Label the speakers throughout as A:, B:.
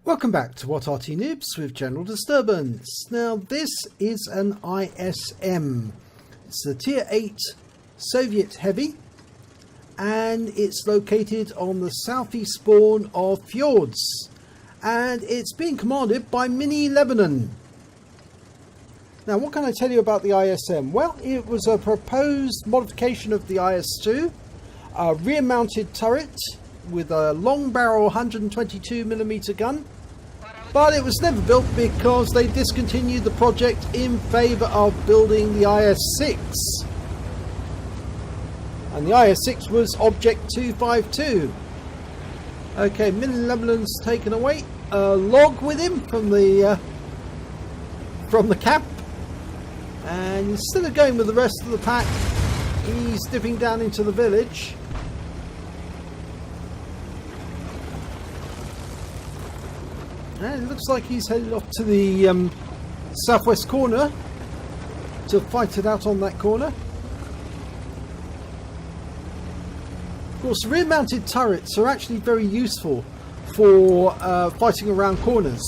A: Welcome back to What Arty Noobs with General Disturbance. Now this is an ISM. It's a Tier 8 Soviet Heavy and it's located on the southeast spawn of Fjords and it's being commanded by Mini Lebanon. Now what can I tell you about the ISM? Well, it was a proposed modification of the IS-2, a rear mounted turret with a long barrel 122mm gun, but it was never built because they discontinued the project in favour of building the IS-6. And the IS-6 was Object 252. Okay, Mini Lebanon's taken away a log with him from the camp, and instead of going with the rest of the pack, he's dipping down into the village. And it looks like he's headed off to the southwest corner to fight it out on that corner. Of course, rear-mounted turrets are actually very useful for fighting around corners.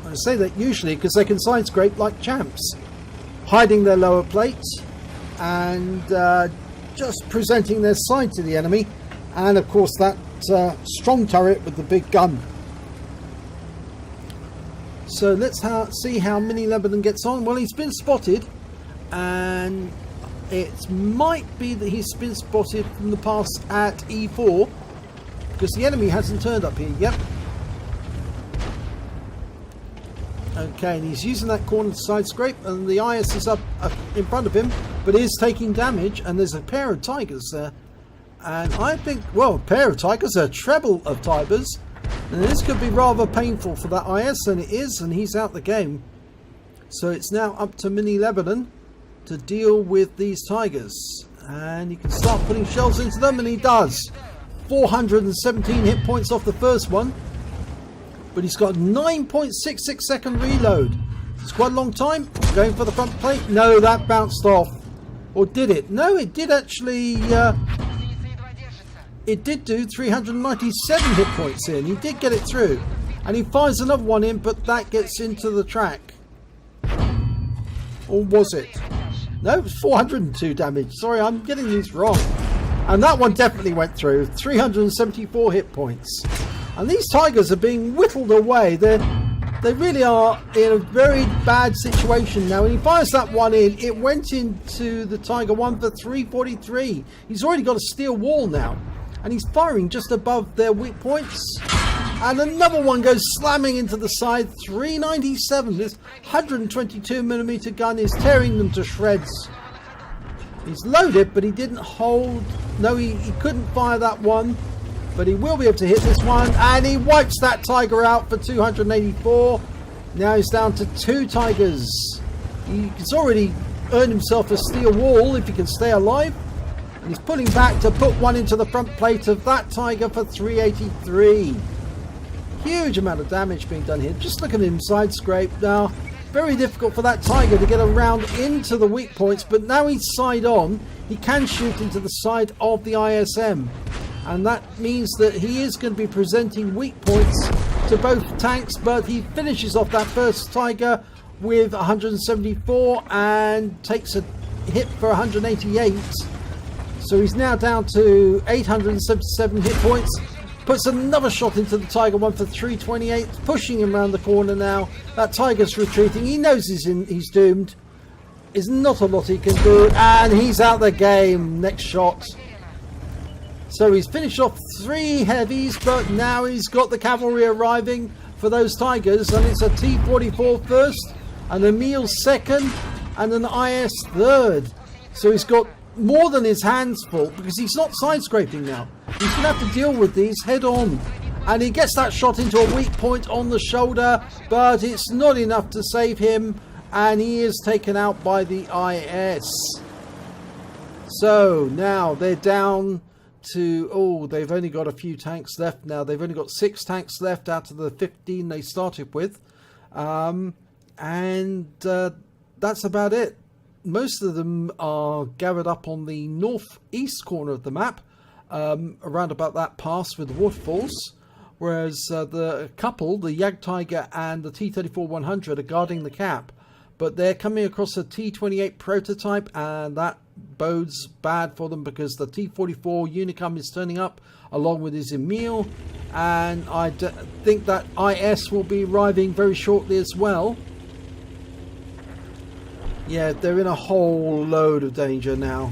A: I say that usually because they can side scrape like champs, hiding their lower plate and just presenting their side to the enemy, and of course that strong turret with the big gun. So let's see how Mini Lebanon gets on. Well, he's been spotted, and it might be that he's been spotted from the pass at E4 because the enemy hasn't turned up here yet. Okay, and he's using that corner to side scrape, and the IS is up in front of him, but is taking damage, and there's a pair of tigers there. And I think, well, a pair of tigers, a treble of tigers. And this could be rather painful for that IS, and it is, and he's out the game. So it's now up to Mini Lebanon to deal with these tigers. And he can start putting shells into them, and he does. 417 hit points off the first one. But he's got 9.66 second reload. It's quite a long time. Going for the front plate. No, that bounced off. Or did it? No, it did actually... it did do 397 hit points in. He did get it through. And he fires another one in, but that gets into the track. Or was it? No, it was 402 damage. Sorry, I'm getting these wrong. And that one definitely went through. 374 hit points. And these tigers are being whittled away. They really are in a very bad situation now. When he fires that one in, it went into the Tiger 1 for 343. He's already got a steel wall now. And he's firing just above their weak points. And another one goes slamming into the side. 397. This 122mm gun is tearing them to shreds. He's loaded, but he didn't hold. No, he couldn't fire that one. But he will be able to hit this one. And he wipes that tiger out for 284. Now he's down to 2 tigers. He's already earned himself a steel wall if he can stay alive. And he's pulling back to put one into the front plate of that tiger for 383. Huge amount of damage being done here. Just look at him side scrape now. Very difficult for that tiger to get around into the weak points, but now he's side on. He can shoot into the side of the ISM, and that means that he is going to be presenting weak points to both tanks. But he finishes off that first tiger with 174 and takes a hit for 188. So he's now down to 877 hit points. Puts another shot into the Tiger 1 for 328, pushing him around the corner now. That tiger's retreating. He knows he's doomed. There's not a lot he can do, and he's out the game. Next shot. So he's finished off 3 heavies, but now he's got the cavalry arriving for those tigers, and it's a T-44 first, an Emil second, and an IS third. So he's got more than his hands full because he's not side scraping now. He's going to have to deal with these head on, and he gets that shot into a weak point on the shoulder, but it's not enough to save him, and he is taken out by the IS. So now they're down to, oh, they've only got a few tanks left now. They've only got 6 tanks left out of the 15 they started with, and that's about it. Most of them are gathered up on the northeast corner of the map, around about that pass with the waterfalls, whereas the couple, the Jagdtiger and the T-34-100, are guarding the cap. But they're coming across a T-28 prototype, and that bodes bad for them because the T-44 Unicum is turning up along with his Emil, and I think that IS will be arriving very shortly as well. Yeah, they're in a whole load of danger now,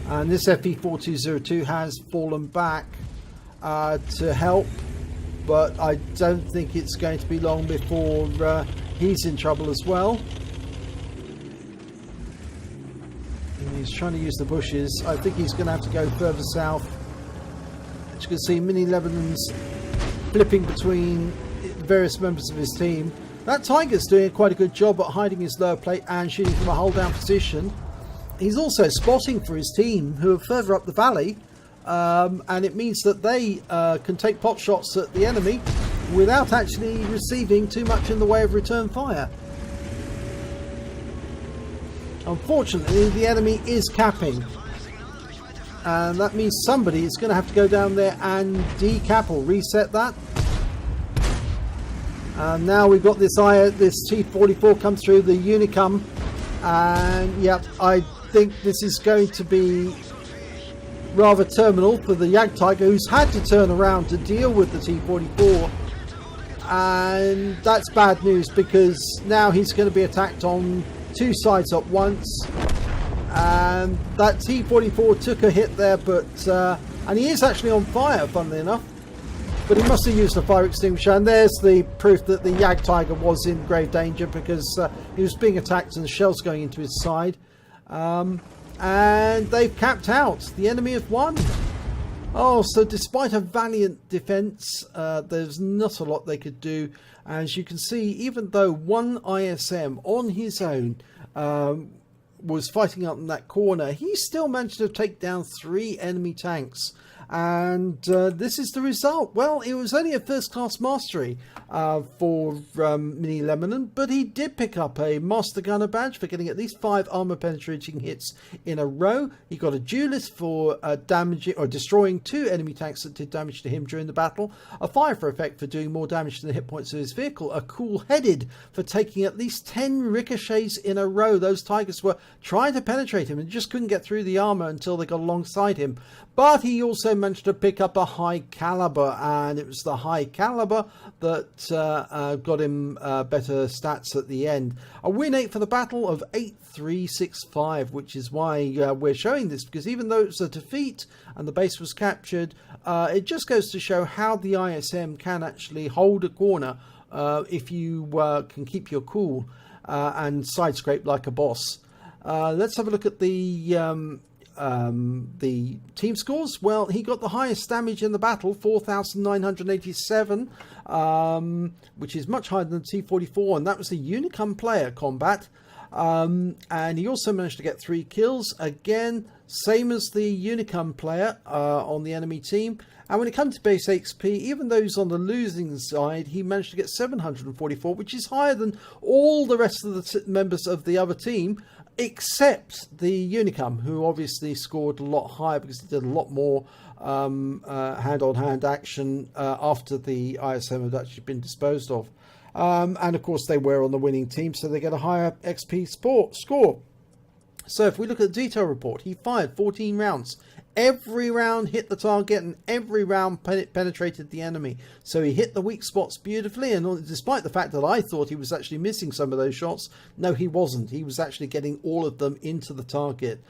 A: and this FE-4202 has fallen back to help, but I don't think it's going to be long before he's in trouble as well. He's trying to use the bushes. I think he's going to have to go further south. As you can see, Mini Lebanon's flipping between various members of his team. That Tiger's doing quite a good job at hiding his lower plate and shooting from a hold down position. He's also spotting for his team, who are further up the valley, and it means that they can take pot shots at the enemy without actually receiving too much in the way of return fire. Unfortunately, the enemy is capping, and that means somebody is going to have to go down there and decap or reset that. And now we've got this T-44 come through the Unicum, and yeah, I think this is going to be rather terminal for the Jagdtiger, who's had to turn around to deal with the T-44, and that's bad news because now he's going to be attacked on two sides at once. And that T-44 took a hit there, but and he is actually on fire, funnily enough, but he must have used a fire extinguisher, and there's the proof that the Jagdtiger was in grave danger because he was being attacked and the shells going into his side. And they've capped out. The enemy have won. Oh, so despite a valiant defense, there's not a lot they could do. As you can see, even though one ISM on his own was fighting up in that corner, he still managed to take down 3 enemy tanks. And this is the result. Well, it was only a first-class mastery for Mini Lebanon, but he did pick up a Master Gunner badge for getting at least 5 armor-penetrating hits in a row. He got a duelist for damaging or destroying 2 enemy tanks that did damage to him during the battle, a fire for effect for doing more damage to the hit points of his vehicle, a cool-headed for taking at least 10 ricochets in a row. Those Tigers were trying to penetrate him and just couldn't get through the armor until they got alongside him. But he also managed to pick up a high caliber, and it was the high caliber that got him better stats at the end. A win 8 for the battle of 8365, which is why we're showing this, because even though it's a defeat and the base was captured, it just goes to show how the ISM can actually hold a corner if you can keep your cool and side scrape like a boss. Let's have a look at the team scores. Well, he got the highest damage in the battle, 4,987, which is much higher than the T-44, and that was the Unicum player combat. And he also managed to get 3 kills, again same as the Unicum player on the enemy team. And when it comes to base XP, even though he's on the losing side, he managed to get 744, which is higher than all the rest of the members of the other team, except the Unicum, who obviously scored a lot higher because he did a lot more hand-on-hand action after the ISM had actually been disposed of. And of course they were on the winning team, so they get a higher XP score. So if we look at the detail report, he fired 14 rounds. Every round hit the target and every round penetrated the enemy. So he hit the weak spots beautifully, and despite the fact that I thought he was actually missing some of those shots, no, he wasn't. He was actually getting all of them into the target.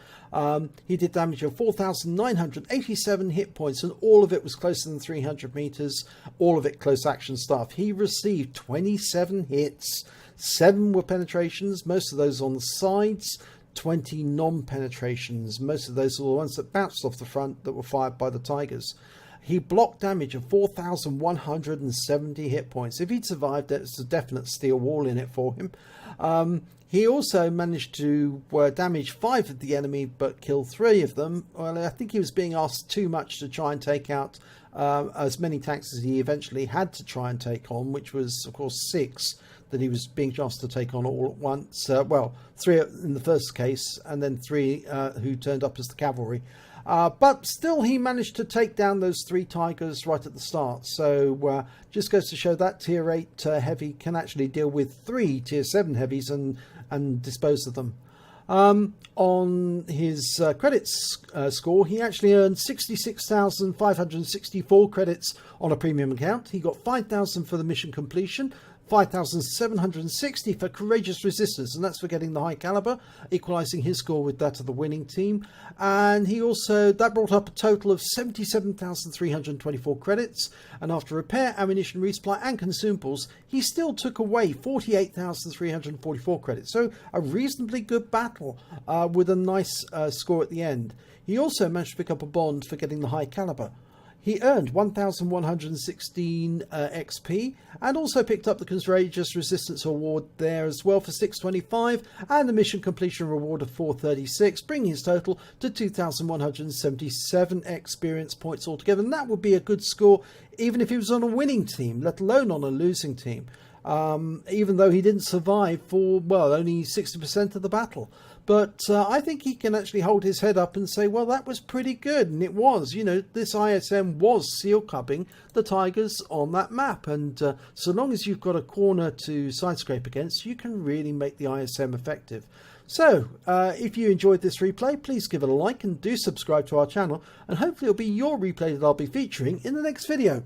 A: He did damage of 4,987 hit points, and all of it was closer than 300 meters, all of it close action stuff. He received 27 hits, 7 were penetrations, most of those on the sides, 20 non-penetrations. Most of those are the ones that bounced off the front that were fired by the Tigers. He blocked damage of 4,170 hit points. If he'd survived, there's a definite steel wall in it for him. He also managed to damage 5 of the enemy but kill 3 of them. Well, I think he was being asked too much to try and take out as many tanks as he eventually had to try and take on, which was of course 6 that he was being asked to take on all at once. Well, 3 in the first case, and then 3 who turned up as the cavalry. But still, he managed to take down those 3 Tigers right at the start. So just goes to show that Tier 8 heavy can actually deal with 3 Tier 7 heavies and dispose of them. On his credits score, he actually earned 66,564 credits on a premium account. He got 5,000 for the mission completion, 5,760 for courageous resistance, and that's for getting the high caliber, equalizing his score with that of the winning team. And he also, that brought up a total of 77,324 credits, and after repair, ammunition, resupply and consumables, he still took away 48,344 credits. So a reasonably good battle with a nice score at the end. He also managed to pick up a bond for getting the high caliber. He earned 1,116 XP and also picked up the Courageous Resistance Award there as well for 625 and the Mission Completion Reward of 436, bringing his total to 2,177 experience points altogether. And that would be a good score even if he was on a winning team, let alone on a losing team. Even though he didn't survive for, well, only 60% of the battle. But I think he can actually hold his head up and say, well, that was pretty good. And it was, you know, this ISM was seal cubbing the Tigers on that map. And so long as you've got a corner to side scrape against, you can really make the ISM effective. So if you enjoyed this replay, please give it a like and do subscribe to our channel. And hopefully it'll be your replay that I'll be featuring in the next video.